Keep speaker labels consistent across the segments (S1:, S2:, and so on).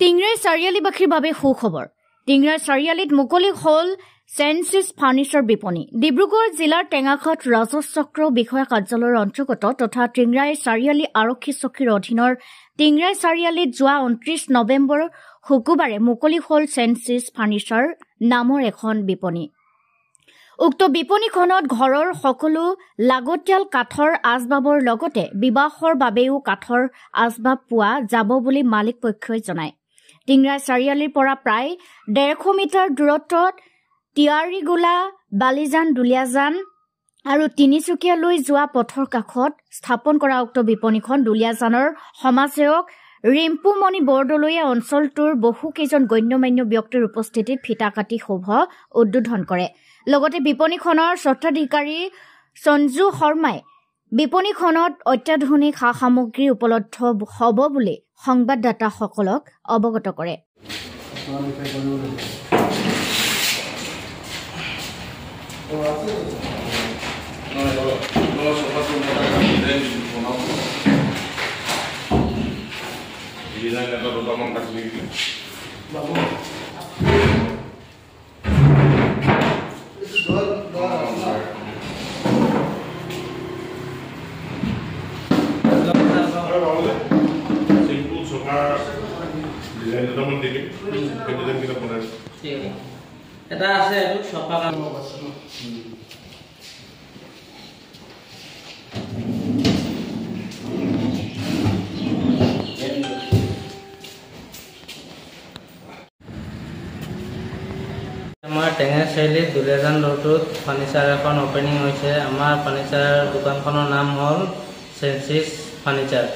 S1: টিংৰাই চাৰিআলিবাসীৰ বাবে সুখবৰ টিংৰাই চাৰিআলিত মুকলি হ'ল চেনচিছ ফাৰ্নিচাৰ বিপণী ডিব্ৰুগড় জিলাৰ টেঙাখাট ৰাজহ চক্ৰ বিষয়া কাৰ্যালয়ৰ অন্তৰ্গত তথা টিংৰাই চাৰিআলি আৰক্ষী চকীৰ অধীনৰ টিংৰাই চাৰিআলিত যোৱা 29 নৱেম্বৰ শুকুৰবাৰে মুকলি হ'ল চেনচিছ ফাৰ্নিচাৰ নামৰ এখন বিপণী উক্ত বিপণীখনত ঘৰৰ সকলো লাগতিয়াল কাঠৰ আচবাবৰ লগতে বিবাহৰ বাবেও কাঠৰ আচবাব পোৱা যাব বুলি মালিক পক্ষই জনায় টিংৰাই চাৰিআলিৰ পৰা প্ৰায় 150 মিটাৰ দূৰত্বত টিয়াৰিগোলা বালিজান দুলিয়াজান আৰু তিনিচুকীয়ালৈ যোৱা পথৰ কাষত স্থাপন কৰা উক্ত বিপণীখন দুলিয়াজানৰ সমাজসেৱক ৰিম্পুমণি বৰদলৈয়ে অঞ্চলটোৰ বহুকেইজন গণ্যমান্য ব্যক্তিৰ উপস্থিতিত ফিটা কাটি শুভ উদ্বোধন কৰে লগতে বিপণীখনৰ স্বত্বাধিকাৰী সঞ্জু শৰ্মাই বিপণীখনত অত্যাধুনিক সা-সামগ্ৰী উপলব্ধ হ'ব বুলি সংবাদদাতাসকলক অৱগত কৰে
S2: এটা আছে এটো সপা কাম আছে আমাৰ টেঙা চাৰিআলিত দুলিয়াজান ৰোডত ফাৰ্নিচাৰ এখন ওপেনিং হৈছে আমাৰ ফাৰ্নিচাৰ দোকানখনৰ নাম হ'ল চেনচিছ ফাৰ্নিচাৰ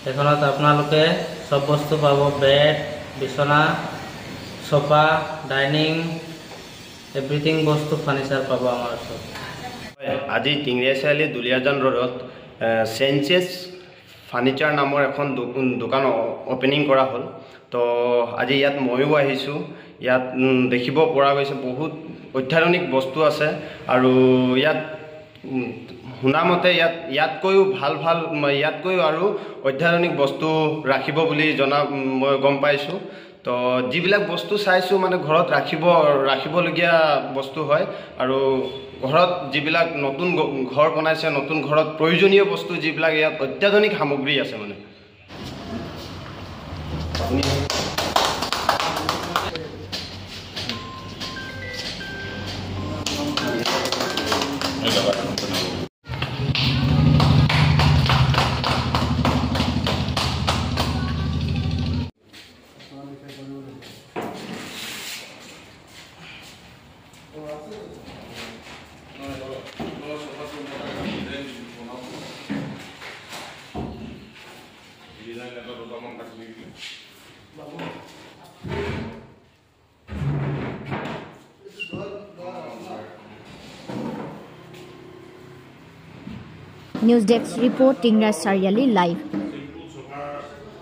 S2: এখনত আপোনালোকে সব বস্তু পাব বেড বিছনা সোফা ডাইনিং এভৰিথিং বস্তু ফাৰ্নিচাৰ পাব আমাৰ ওচৰত
S3: আজি টিংৰাই চাৰিআলি দুলিয়াজান ৰোডত চেনচিছ ফাৰ্নিচাৰ নামৰ এখন দোকান ওপেনিং কৰা হ'ল তো আজি ইয়াত ময়ো আহিছোঁ ইয়াত দেখিব পৰা গৈছে বহুত অত্যাধুনিক বস্তু আছে আৰু ইয়াত শুনামতে ইয়াতকৈও ইয়াতকৈও আৰু অত্যাধুনিক বস্তু ৰাখিব বুলি মই গম পাইছোঁ তো যিবিলাক বস্তু চাইছোঁ মানে ঘৰত ৰাখিবলগীয়া বস্তু হয় আৰু ঘৰত যিবিলাক নতুন ঘৰ বনাইছে নতুন ঘৰত প্ৰয়োজনীয় বস্তু যিবিলাক ইয়াত অত্যাধুনিক সামগ্ৰী আছে মানে
S1: নিউজ ডেস্ক ৰিপৰ্ট টিংৰাই চাৰিআলি লাইভ